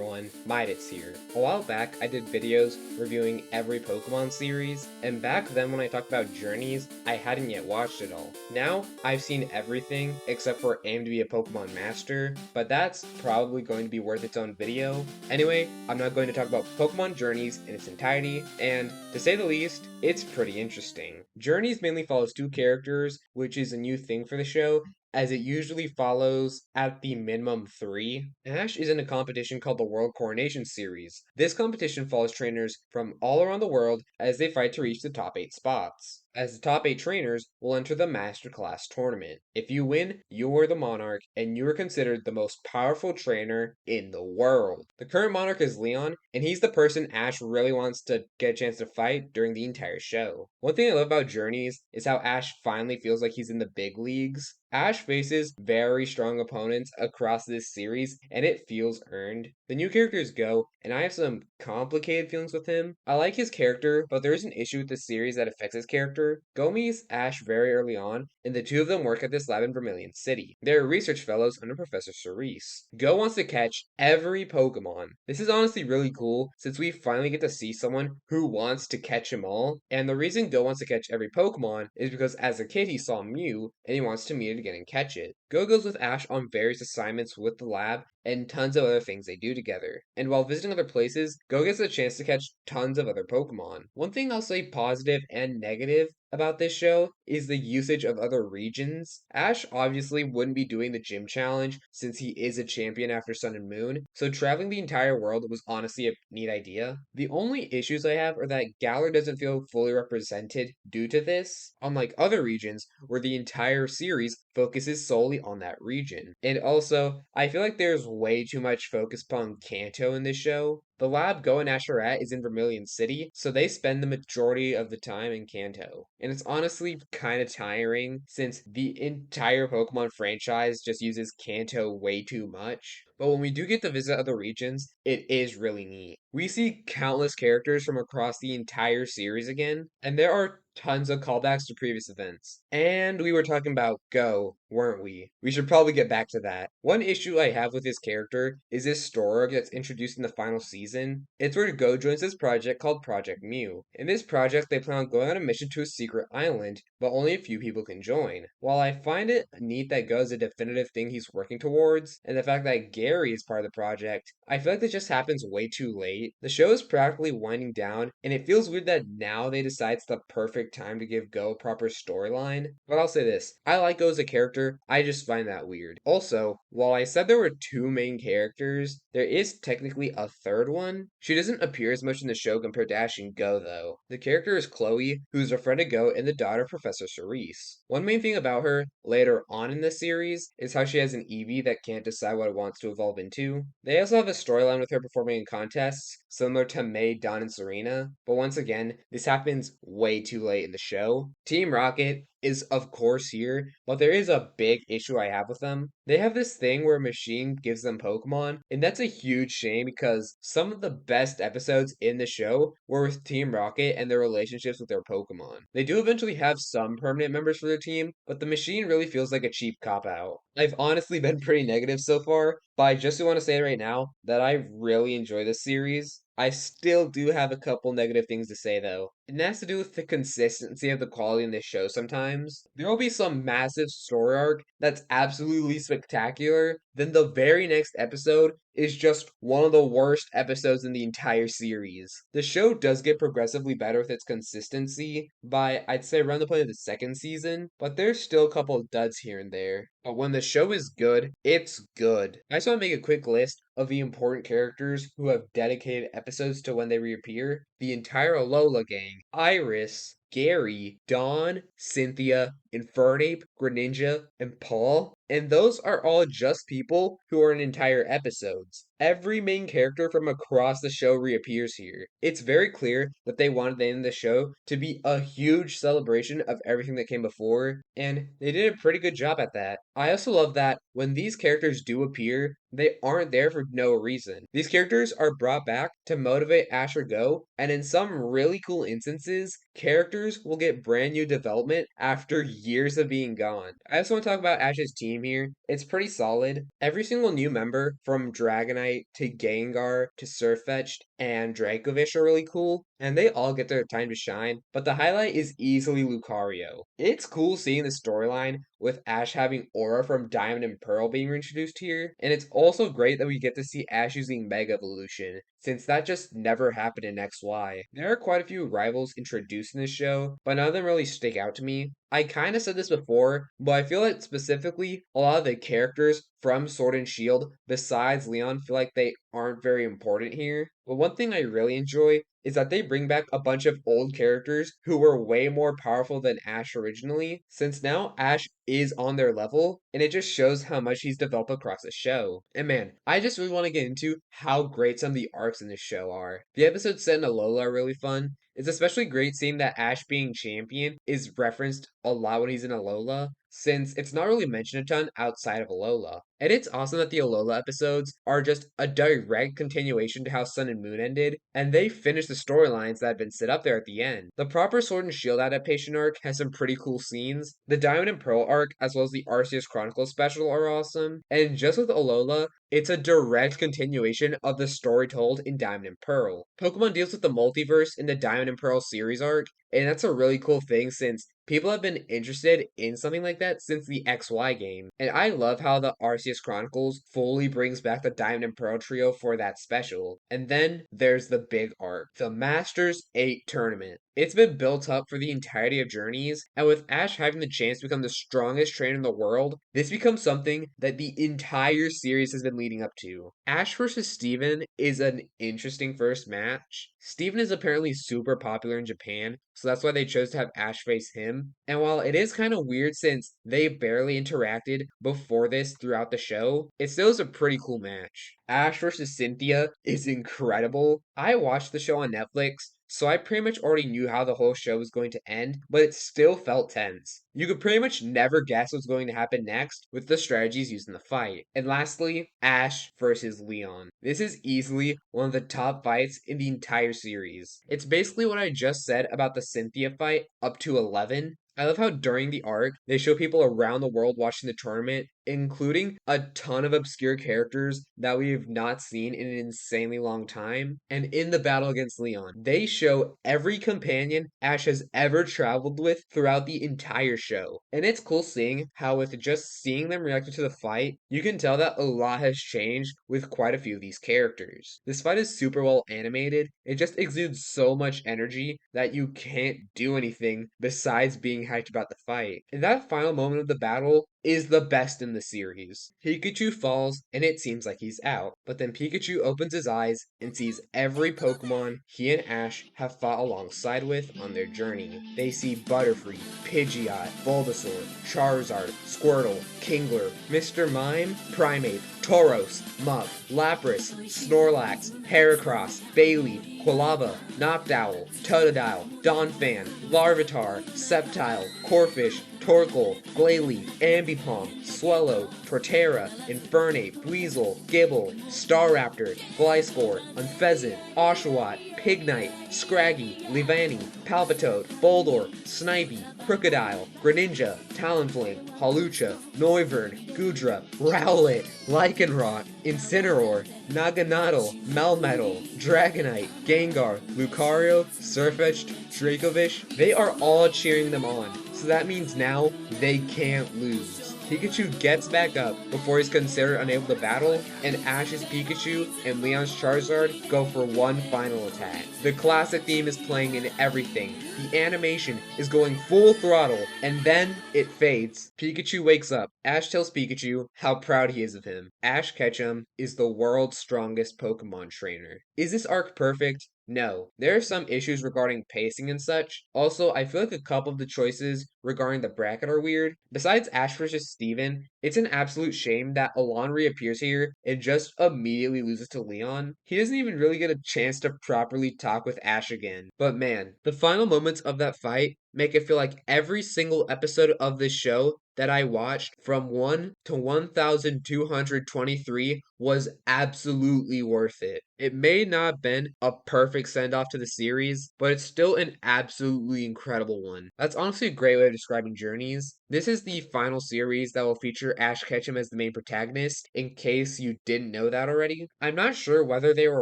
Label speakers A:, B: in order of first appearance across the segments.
A: everyone, Midits here. A while back, I did videos reviewing every Pokemon series, and back then when I talked about Journeys, I hadn't yet watched it all. Now, I've seen everything except for Aim to be a Pokemon Master, but that's probably going to be worth its own video. Anyway, I'm not going to talk about Pokemon Journeys in its entirety, and to say the least, it's pretty interesting. Journeys mainly follows two characters, which is a new thing for the show, as it usually follows at the minimum three. Ash is in a competition called the World Coronation Series. This competition follows trainers from all around the world as they fight to reach the top 8 spots. As the top 8 trainers will enter the Masterclass tournament. If you win, you are the Monarch, and you are considered the most powerful trainer in the world. The current Monarch is Leon, and he's the person Ash really wants to get a chance to fight during the entire show. One thing I love about Journeys is how Ash finally feels like he's in the big leagues. Ash faces very strong opponents across this series, and it feels earned. The new characters Go, and I have some complicated feelings with him. I like his character, but there is an issue with the series that affects his character. Go meets Ash very early on, and the two of them work at this lab in Vermilion City. They're research fellows under Professor Cerise. Go wants to catch every Pokemon. This is honestly really cool, since we finally get to see someone who wants to catch them all, and the reason Go wants to catch every Pokemon is because as a kid he saw Mew, and he wants to meet it again and catch it. Go goes with Ash on various assignments with the lab and tons of other things they do together. And while visiting other places, Go gets a chance to catch tons of other Pokemon. One thing I'll say positive and negative about this show is the usage of other regions. Ash obviously wouldn't be doing the gym challenge since he is a champion after Sun and Moon, so traveling the entire world was honestly a neat idea. The only issues I have are that Galar doesn't feel fully represented due to this, unlike other regions where the entire series focuses solely on that region. And also, I feel like there's way too much focus upon Kanto in this show. The lab Go and Ash are at is in Vermilion City, so they spend the majority of the time in Kanto. And it's honestly kind of tiring since the entire Pokemon franchise just uses Kanto way too much. But when we do get to visit other regions, it is really neat. We see countless characters from across the entire series again, and there are tons of callbacks to previous events. And we were talking about Go, weren't we? We should probably get back to that. One issue I have with his character is this story arc that's introduced in the final season. It's where Go joins this project called Project Mew. In this project, they plan on going on a mission to a secret island, but only a few people can join. While I find it neat that Go is a definitive thing he's working towards, and the fact that Gary is part of the project, I feel like this just happens way too late. The show is practically winding down, and it feels weird that now they decide it's the perfect time to give Go a proper storyline. But I'll say this, I like Go as a character, I just find that weird. Also, while I said there were two main characters, there is technically a third one. She doesn't appear as much in the show compared to Ash and Go though. The character is Chloe, who's a friend of Go and the daughter of Professor Cerise. One main thing about her later on in the series is how she has an Eevee that can't decide what it wants to evolve into. They also have a storyline with her performing in contests, similar to May, Dawn, and Serena, but once again, this happens way too late in the show. Team Rocket is of course here, but there is a big issue I have with them. They have this thing where a machine gives them Pokemon, and that's a huge shame because some of the best episodes in the show were with Team Rocket and their relationships with their Pokemon. They do eventually have some permanent members for their team, but the machine really feels like a cheap cop out. I've honestly been pretty negative so far, but I just want to say right now that I really enjoy this series. I still do have a couple negative things to say though. It has to do with the consistency of the quality in this show sometimes. There will be some massive story arc that's absolutely spectacular, then the very next episode is just one of the worst episodes in the entire series. The show does get progressively better with its consistency by, I'd say, around the point of the second season, but there's still a couple of duds here and there. But when the show is good, it's good. I just want to make a quick list of the important characters who have dedicated episodes to when they reappear. The entire Alola gang, Iris, Gary, Dawn, Cynthia, Infernape, Greninja, and Paul. And those are all just people who are in entire episodes. Every main character from across the show reappears here. It's very clear that they wanted the end of the show to be a huge celebration of everything that came before, and they did a pretty good job at that. I also love that when these characters do appear, they aren't there for no reason. These characters are brought back to motivate Ash or Go, and in some really cool instances, characters will get brand new development after years of being gone. I also want to talk about Ash's team team here, it's pretty solid. Every single new member, from Dragonite to Gengar to Sirfetch'd and Dracovish, are really cool, and they all get their time to shine, but the highlight is easily Lucario. It's cool seeing the storyline with Ash having Aura from Diamond and Pearl being introduced here, and it's also great that we get to see Ash using Mega Evolution, since that just never happened in XY. There are quite a few rivals introduced in this show, but none of them really stick out to me. I kinda said this before, but I feel like specifically a lot of the characters from Sword and Shield, besides Leon, feel like they aren't very important here. But one thing I really enjoy is that they bring back a bunch of old characters who were way more powerful than Ash originally, since now Ash is on their level, and it just shows how much he's developed across the show. And man, I just really want to get into how great some of the arcs in this show are. The episodes set in Alola are really fun. It's especially great seeing that Ash being champion is referenced a lot when he's in Alola, since it's not really mentioned a ton outside of Alola. And it's awesome that the Alola episodes are just a direct continuation to how Sun and Moon ended, and they finish the storylines that had been set up there at the end. The proper Sword and Shield adaptation arc has some pretty cool scenes. The Diamond and Pearl arc, as well as the Arceus Chronicles special, are awesome. And just with Alola, it's a direct continuation of the story told in Diamond and Pearl. Pokemon deals with the multiverse in the Diamond and Pearl series arc, and that's a really cool thing since people have been interested in something like that since the XY game. And I love how the Arceus Chronicles fully brings back the Diamond and Pearl trio for that special. And then there's the big arc, the Masters 8 tournament. It's been built up for the entirety of Journeys, and with Ash having the chance to become the strongest trainer in the world, this becomes something that the entire series has been leading up to. Ash versus Steven is an interesting first match. Steven is apparently super popular in Japan, so that's why they chose to have Ash face him. And while it is kind of weird since they barely interacted before this throughout the show, it still is a pretty cool match. Ash versus Cynthia is incredible. I watched the show on Netflix, so I pretty much already knew how the whole show was going to end, but it still felt tense. You could pretty much never guess what's going to happen next with the strategies used in the fight. And lastly, Ash versus Leon. This is easily one of the top fights in the entire series. It's basically what I just said about the Cynthia fight up to 11. I love how during the arc, they show people around the world watching the tournament, including a ton of obscure characters that we have not seen in an insanely long time. And in the battle against Leon, they show every companion Ash has ever traveled with throughout the entire show. And it's cool seeing how, with just seeing them reacting to the fight, you can tell that a lot has changed with quite a few of these characters. This fight is super well animated, it just exudes so much energy that you can't do anything besides being hyped about the fight. And that final moment of the battle is the best in the series. Pikachu falls and it seems like he's out, but then Pikachu opens his eyes and sees every Pokemon he and Ash have fought alongside with on their journey. They see Butterfree, Pidgeot, Bulbasaur, Charizard, Squirtle, Kingler, Mr. Mime, Primeape, Tauros, Muk, Lapras, Snorlax, Heracross, Bayleef, Quilava, Noctowl, Totodile, Donphan, Larvitar, Sceptile, Corphish, Torkoal, Glalie, Ambipom, Swellow, Protera, Infernape, Weasel, Gibble, Staraptor, Gliscor, Unfezant, Oshawott, Pignite, Scraggy, Leavanny, Palpitoad, Boldore, Snivy, Crocodile, Greninja, Talonflame, Hawlucha, Noivern, Goodra, Rowlet, Lycanroc, Incineroar, Naganadel, Melmetal, Dragonite, Gengar, Lucario, Sirfetch'd, Dracovish, they are all cheering them on, so that means now they can't lose. Pikachu gets back up before he's considered unable to battle, and Ash's Pikachu and Leon's Charizard go for one final attack. The classic theme is playing in everything. The animation is going full throttle, and then it fades. Pikachu wakes up. Ash tells Pikachu how proud he is of him. Ash Ketchum is the world's strongest Pokemon trainer. Is this arc perfect? No. There are some issues regarding pacing and such. Also, I feel like a couple of the choices regarding the bracket are weird. Besides Ash versus Steven, it's an absolute shame that Alon reappears here and just immediately loses to Leon. He doesn't even really get a chance to properly talk with Ash again. But man, the final moments of that fight make it feel like every single episode of this show that I watched from 1 to 1223 was absolutely worth it. It may not have been a perfect send off to the series, but it's still an absolutely incredible one. That's honestly a great way of describing Journeys. This is the final series that will feature Ash Ketchum as the main protagonist, in case you didn't know that already. I'm not sure whether they were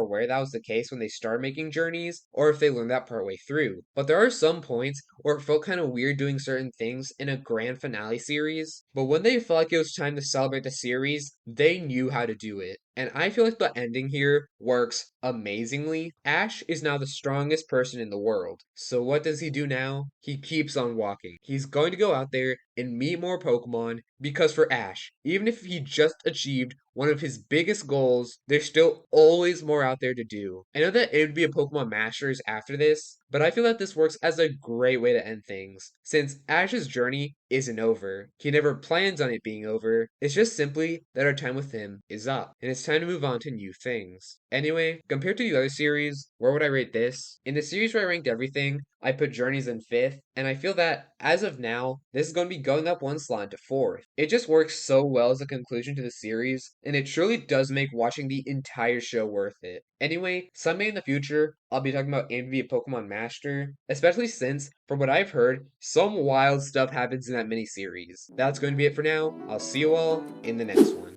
A: aware that was the case when they started making Journeys, or if they learned that partway through, but there are some points where it felt kind of weird doing certain things in a grand finale series, but when they felt like it was time to celebrate the series, they knew how to do it. And I feel like the ending here works amazingly. Ash is now the strongest person in the world. So what does he do now? He keeps on walking. He's going to go out there and meet more Pokemon because for Ash, even if he just achieved one of his biggest goals, there's still always more out there to do. I know that it would be a Pokemon Masters after this, but I feel that this works as a great way to end things, since Ash's journey isn't over. He never plans on it being over. It's just simply that our time with him is up, and it's time to move on to new things. Anyway, compared to the other series, where would I rate this? In the series where I ranked everything, I put Journeys in 5th, and I feel that, as of now, this is going to be going up one slot to 4th. It just works so well as a conclusion to the series, and it truly does make watching the entire show worth it. Anyway, someday in the future, I'll be talking about aim to be a Pokemon Master, especially since, from what I've heard, some wild stuff happens in that mini series. That's going to be it for now. I'll see you all in the next one.